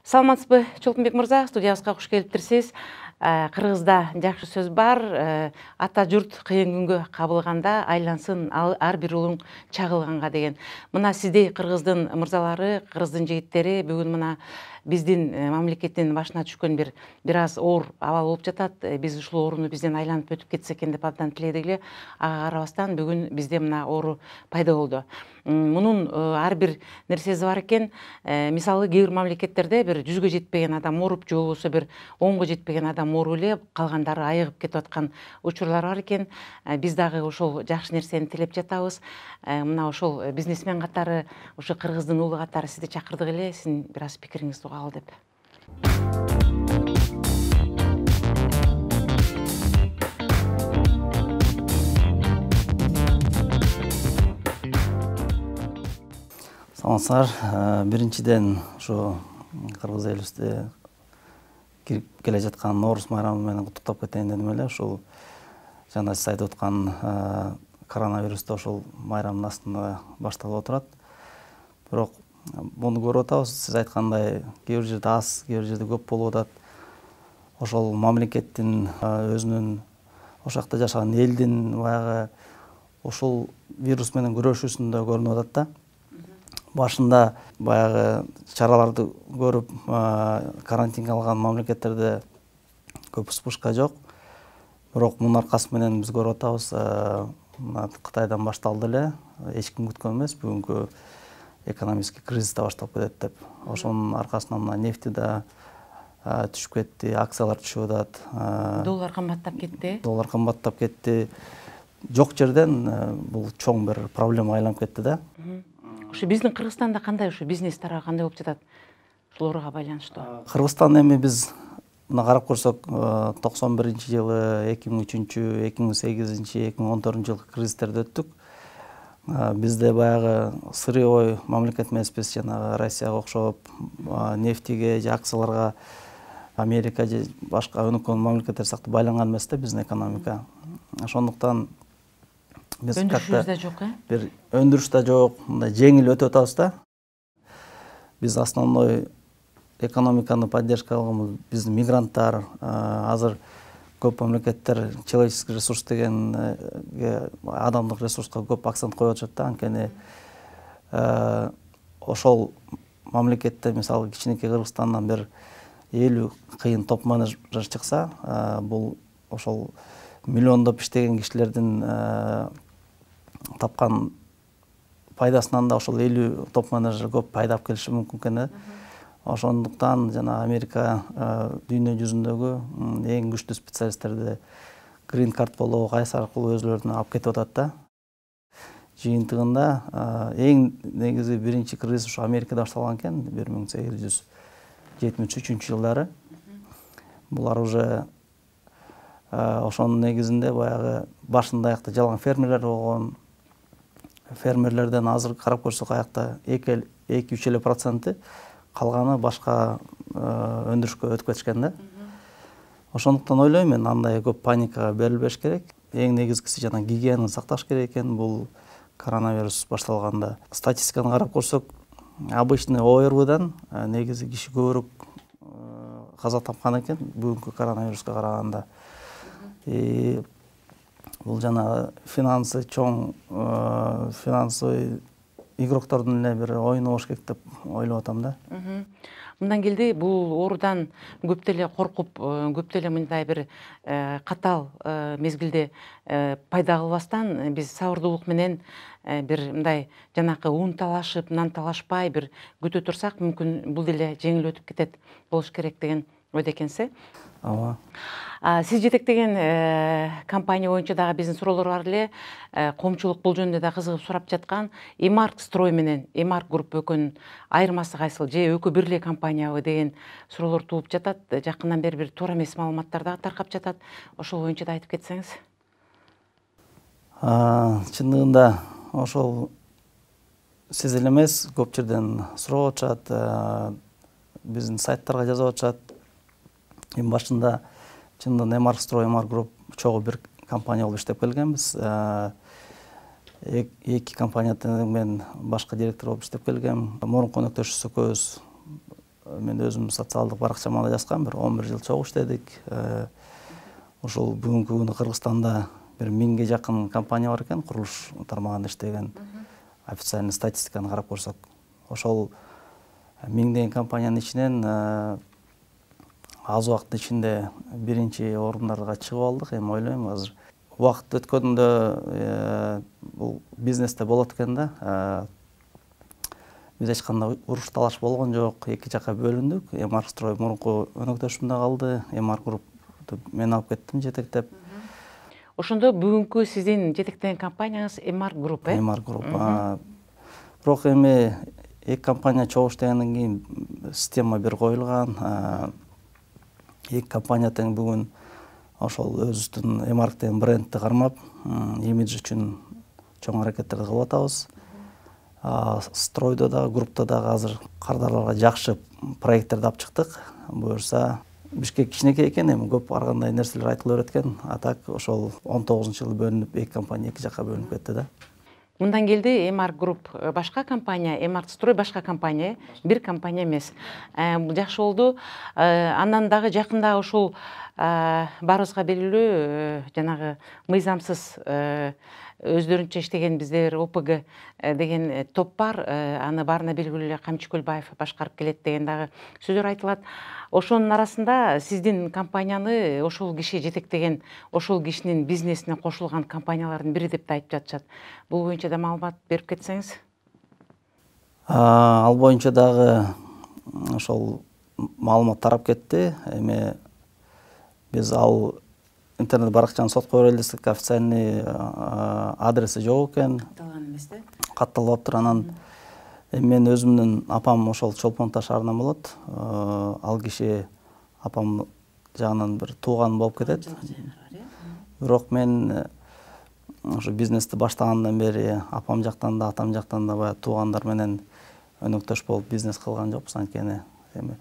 Саламатсызбы, Чолкунбек мырза, студиябызга куш келиптирсиз. Кыргызда жакшы сөз бар. Ата журт кыйын күнгө кабылганда айлансын ар бир улуң чагылганга деген. Мына сиздей кыргыздын мырзалары, кыргыздын жигиттери бүгүн мына биздин мамлекеттин башына түшкөн бир аз оор абал болуп жатат. Биз ушул ооруну бизден айланып өтүп кетсе экен деп абдан тиледик эле. Ага карабастан бүгүн бизде мына оору пайда болду. Мунун ар бир нерсеси бар экен. Мисалы кээ бир мамлекеттерде бир 100гө жетпеген адам ооруп, же болбосо бир 10го жетпеген адам ооруп эле калгандары айыгып кетип аткан учурлар бар экен. Биз дагы ошол жакшы нерсени тилеп жатабыз. Мына ошол бизнесмен катары, ушу кыргыздын уулу катары сизди чакырдык эле, сиздин бир аз пикириңизди угалы деп. Саламатсыздар. Биринчиден ушу кыргыз элибизде кирип келе жаткан Нооруз майрамы менен куттуктап кетейин дедим эле. Ушул жана сиз айтып аткан коронавирус да ошол майрамдын астында башталып отурат. Бирок муну көрүп атабыз, сиз айткандай кээ бир жерде аз, кээ бир жерде көп болуп атат. Ошол мамлекеттин өзүнүн ошол жакта жашаган элдин баягы ушул вирус менен күрөшүүсүндө көрүнүп атат да. Башында баягы чараларды көрүп, карантинге алган мамлекеттерде көп вспышка жок. Бирок мунун аркасы менен биз көрүп атабыз, мына Кытайдан башталды эле, эч ким күткөн эмес, бүгүнкү экономический кризис да башталып кетет деп. Ошонун аркасынан мына нефти да түшүп кетти, акциялар түшүп атат. Доллар кымбаттап кетти. Доллар кымбаттап кетти. Жок жерден бул чоң бир проблема айланып кетти да. Ушу биздин Кыргызстанда кандай ушу бизнес тарабы кандай болуп жатат? Ошолорго байланыштуу. Кыргызстан эми биз мына карап көрсөк, 91-жылы, 2003-, 2008-, 2014-жылкы кризистерди өттүк. Бизде баягы сырьевой мамлекет эмеспиз, жанагы Россияга окшоп, нефтиге же акцияларга Америка же башка өнүккөн мамлекеттер сыяктуу байланган эмес да биздин экономика. Ошондуктан биз Өндүрүшүбүз да жок, бир өндүрүш да жок, мындай жеңил өтүп атабыз да. Биз основной экономиканы поддержка кылганбыз, биздин мигранттар, азыр көп мамлекеттер человеческий ресурс деген адамдык ресурска көп акцент коюп атышат да. Анткени ошол мамлекетте мисалы кичинекей Кыргызстандан бир 50 кыйын топ менеджер чыкса, бул ошол миллиондоп иштеген кишилердин тапкан пайдасынан да ошол 50 топ менеджер көп пайда алып келиши мүмкүн экен. Ошондуктан жана Америка дүйнө жүзүндөгү эң күчтүү специалисттерди green card болобу кайсы аркылуу өзлөрүнө алып кетип атат да. Жыйынтыгында эң негизи биринчи кризис ушу Америкада башталган экен 1873-жылдары. Булар уже ошонун негизинде баягы башында аякта жалаң фермерлер болгон. Фермерлерден азыр карап көрсөк аякта 2-3% калганы башка өндүрүшкө өтүп кетишкен да. Ошондуктан ойлойм мен андай көп паникага берилбеш керек. Эң негизгиси жана гигиенаны сакташ керек экен бул коронавирус башталганда. Статистиканы карап көрсөк, обычный ОРВдан негизи киши көбүрөөк каза тапкан экен бүгүнкү коронавируска караганда. Бул жана финансы чоң финансовый игроктордун эле бир оюну болуш керек деп ойлоп атам да. Мындан келди бул оорудан көп деле коркуп, көп деле мындай бир катаал мезгилде пайда кылбастан биз сабырдуулук менен бир мындай жанакы ун талашып, нан талашпай бир күтө турсак, мүмкүн бул деле жеңил өтүп кетет болуш керек деген ойдо экенсиз. Ооба. Сиз жетектеген компания боюнча дагы биздин суроолор бар эле. Коомчулук бул жөнүндө да кызыгып сурап жаткан. Эмарк строй менен Эмарк групп экөөнүн айырмасы кайсыл? Же экөө бир эле компаниябы деген суроолор тууп жатат. Жакындан бери бир туура эмес маалыматтар дагы таркап жатат. Ошол боюнча да айтып кетсеңиз. Чындыгында ошол сиз эле эмес, көп жерден сурап атышат, биздин сайттарга жазып атышат. Эми башында чындыгында Эмарк строй, Эмарк групп чогуу бир компания болуп иштеп келгенбиз. Эки компанияда мен башка директор болуп иштеп келгем. Мурунку өнөктөшүбүз экөөбүз мен өзім социалдық баракчама жазгам, бір 11 жыл чогуу иштедик. Ошол бүгүнкү күндө Кыргызстанда bir 1000ге жакын компания бар экен, курулуш тармагында иштеген. Официальный статистиканы карап көрсөк, ошол 1000деген компаниянын ичинен аз убакыттын ичинде биринчи орундарга чыгып алдык. Эми ойлойм, азыр убакыт өткөндө бул бизнесте болот экен да. Биз эч кандай уруш талаш болгон жок, эки жакка бөлүндүк. Эмаркстрой мурунку өнөктөшүмдө калды, Эмарк групп мен алып кеттим жетектеп. Ошондо бүгүнкү сиздин жетектеген компанияңыз Эмарк групп, Эмарк групп. Бирок эми эки компания чогуу иштегенден кийин система бир коюлган. Эки компания тең бүгүн ошол өзүбүздүн Эмарк деген брендти кармап, имидж үчүн чоң аракеттерди кылып атабыз. Стройдо да, группта да азыр кардарларга жакшы проекттерди алып чыктык. Буюрса, Бишкек кичинекей экен, эми көп ар кандай нерселер айтылып берет экен. А так ошол 19-жылы бөлүнүп, эки компания эки жакка бөлүнүп кетти да. Мындан келди Эмарк групп башка компания, Эмарк строй башка компания, бир компания эмес. Жакшы болду. Андан дагы жакында ошол баарыбызга белгилүү жанагы мыйзамсыз өздөрүнчө иштеген биздер ОПГ деген топ бар. Аны баарына белгилүү эле Камчы Көлбаев башкарып келет деген дагы сөздөр айтылат. Ошонун арасында сиздин компанияны ошол киши жетектеген, ошол кишинин бизнесине кошулган компаниялардын бири деп да айтып жатышат. Бул боюнча да маалымат берип кетсеңиз. Ал боюнча дагы ошол маалымат тарап кетти. Эми биз ал интернет баракчаны сотко берели десек, официальный адреси жок экен. Катталган эмес да? Катталбаптыр. Анан мен өзүмдүн апам ошол Чолпон Таш шаарынан болот. Ал киши апам жагынан бир тууган болуп кетет. Бирок мен ошо бизнести баштагандан бери апам жактан да, атам жактан да баягы туугандар менен өнөктөш болуп бизнес кылган жокпуз. Анткени эми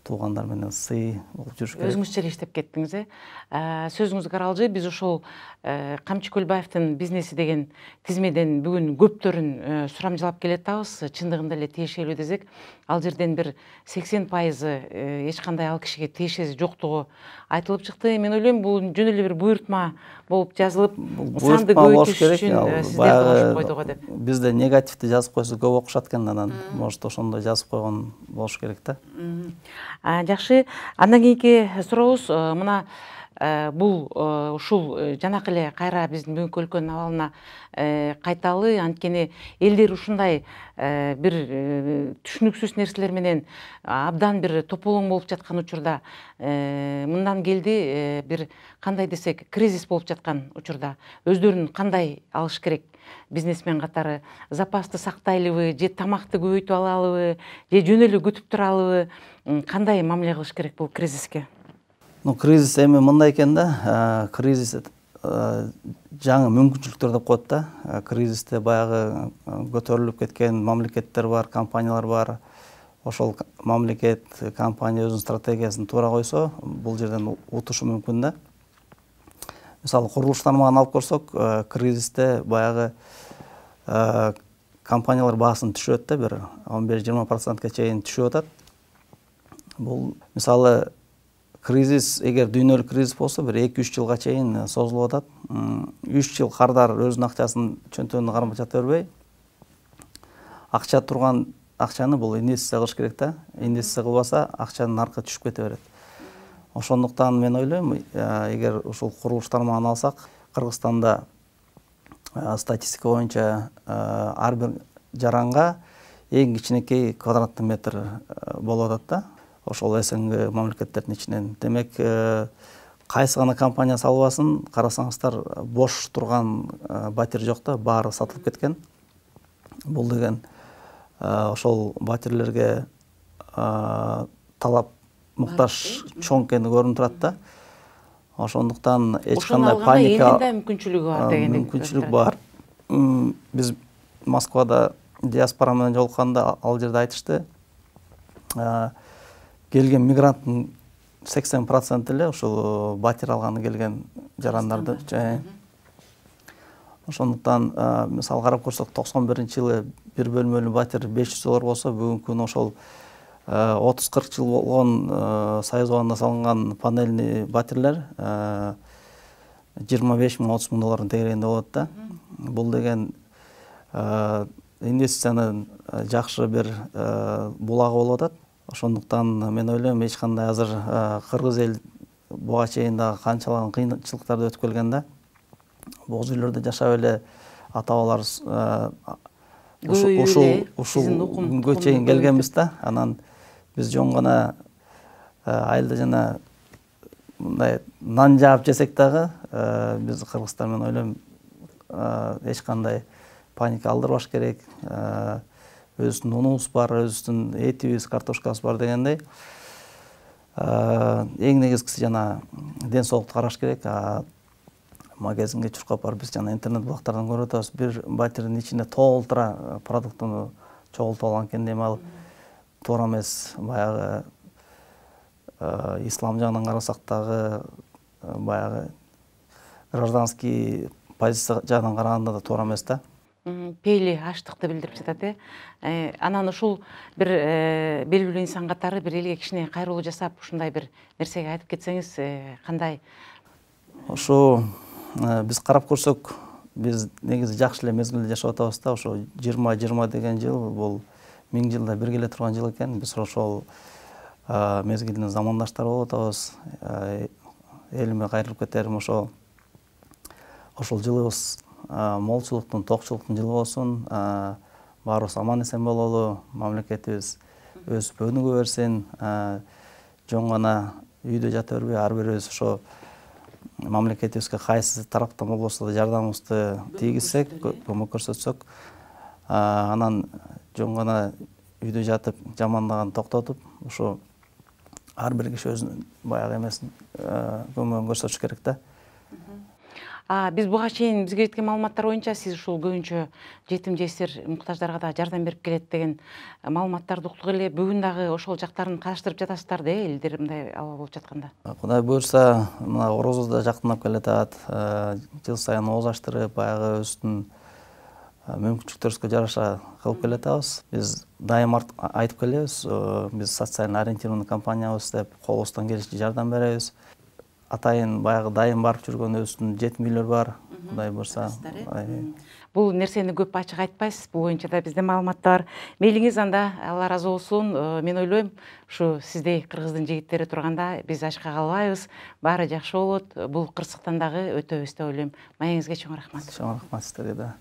туугандар менен сый болуп жүрүш керек. Өзүңүзчө эле иштеп кеттиңиз, сөзүңүз каралжы. Биз ошол Камчы Көлбаевдин бизнеси деген тизмеден бүгүн көптөрүн сурамжылап келатабыз. Чындыгында эле тиешелүү десек, ал жерден бир 80% эч кандай ал кишиге тиешеси жоктугу айтылып чыкты. Мен ойлойм, бул жөн эле бир буйртма болуп жазылып, санды көбөйтүш үчүн сиздер кошуп койдуго деп. Бизде негативди жазып койсо көп окушат экен, анан может ошондой жазып койгон болуш керек да. Жакшы. Андан кийинки сурообуз мына бул ушул жанакы эле кайра биздин бүгүнкү өлкөнүн абалына кайталы. Анткени элдер ушундай бир түшүнүксүз нерселер менен абдан бир тополоң болуп жаткан учурда, мындан келди бир кандай десек кризис болуп жаткан учурда өздөрүн кандай алыш керек? Бизнесмен катары запасты сактайлыбы, же тамакты көбөйтүп алалыбы, же жөн эле күтүп туралыбы, кандай мамиле кылыш керек бул кризиске? Кризис эми мындай экен да, кризис жаңы мүмкүнчүлүктөр деп коет да. Кризисте баягы көтөрүлүп кеткен мамлекеттер бар, компаниялар бар. Ошол мамлекет, компания өзүнүн стратегиясын туура койсо, бул жерден утушу мүмкүн да. Мисалы, курулуш тармагын алып көрсөк, кризисте баягы компаниялар баасын түшүп да, бир 15-20%га чейин түшүп атат. Бул мисалы кризис, эгер дүйнөлүк кризис болсо, бир 2-3 жылга чейин созулуп атат. 3 жыл кардар өзүнүн акчасын чөнтөгүндө кармап жата бербей, акча турган акчаны бул инвестиция кылыш керек да. Инвестиция кылбаса, акчанын наркы түшүп кете берет. Ошондуктан мен ойлойм, эгер ушул курулуш тармагын алсак, Кыргызстанда статистика боюнча ар бир жаранга эң кичинекей квадратный метр болуп атат да. Ошол СНГ мамлекеттердин ичинен. Демек, кайсы гана компания салбасын, карасаңыздар, бош турган батир жок да, баары сатылып кеткен. Бул деген ошол батирлерге талап муктаж чоң экени көрүнүп турат да. Ошондуктан эч кандай паника, мүмкүнчүлүгү бар деген. Мүмкүнчүлүк бар. Биз Москвада диаспора менен жолукканда ал жерде айтышты, келген мигранттын 80% эле ошол батир алганы келген жарандарды. Ошондуктан мисалы карап көрсөк, 91-жылы бир бөлмөлүү батир $500 болсо, бүгүнкү күнү ошол 30-40 жыл болгон Союз убагында салынган панельный батирелер 25 мың 30 мың доллардың тегерегинде болот да. Бул деген инвестициянын жакшы бир булагы болуп атат. Ошондуктан мен ойлойм эч кандай азыр кыргыз эл буга чейин дагы канчалаган кыйынчылыктарды өтүп келген да. Бул жерлерде жашап эле ата-бабаларыбыз ушул күнгө чейин келгенбиз да. Анан биз жөн гана айылда жана мындай нан жаап жесек дагы биз кыргыздар мен ойлойм эч кандай паника алдырбаш керек. Өзүбүздүн унубуз бар, өзүбүздүн этибиз, картошкабыз бар дегендей. Эң негизгиси жана ден соолукту караш керек. Магазинге чуркап барып биз жана интернет булактардан көрүп атабыз. Бир батирдин ичинде толтура продуктуну чогултуп алган экен дейм. Ал туура эмес. Баягы ислам жагынан карасак дагы, баягы гражданский позиция жагынан караганда да туура эмес да. Пейли аштыкты билдирип жатат, Анан ушул бир белгилүү инсан катары бир элге кичине кайрылуу жасап, ушундай бир нерсеге айтып кетсеңиз, кандай? Ошо биз карап көрсөк, биз негизи жакшы эле мезгилде жашап атабыз да. Ошо 2020 деген жыл бул 1000 жылда бир келе турган жыл экен. Биз ошол мезгилдин замандаштары болуп атабыз. Элиме кайрылып кетерим ошол жылыбыз молчулуктун, токчулуктун жылы болсун. Баарыбыз аман эсен бололу, мамлекетибиз өсүп өнүгө берсин. Жөн гана үйдө жата бербей, ар бирибиз ошо мамлекетибизге кайсы тараптан болбосо да жардамыбызды тийгизсек, көмөк көрсөтсөк, анан жөн гана үйдө жатып жамандаганды токтотуп, ошо ар бир киши өзүнүн баягы эмесин көмөгүн көрсөтүш керек да. Биз буга чейин бизге жеткен маалыматтар боюнча сиз ушул көбүнчө жетим жесир муктаждарга да жардам берип келет деген маалыматтарды уктук эле. Бүгүн дагы ошол жактарын кааштырып жатасыздар да, элдер мындай абал болуп жатканда. Кудай буюрса, мына Орозо да жакындап келатат. Жыл сайын ооз аштырып, баягы өзүбүздүн мүмкүнчүлүктөрүбүзгө жараша кылып келатабыз. Биз дайым айтып келебиз, биз социально ориентированный компаниябыз деп, колубуздан келишинче жардам беребиз. Атайын баягы дайым барып жүргөн өзүбүздүн жетим үйлөр бар. Кудай буюрса. Бул нерсени көп ачык айтпайсыз, бул боюнча да бизде маалымат бар. Мейлиңиз анда, Алла ыраазы болсун. Мен ойлойм, ушу сиздей кыргыздын жигиттери турганда биз ачка калбайбыз. Баары жакшы болот. Бул кырсыктан дагы өтөбүз деп ойлойм. Маегиңизге чоң рахмат. Чоң рахмат сиздерге да.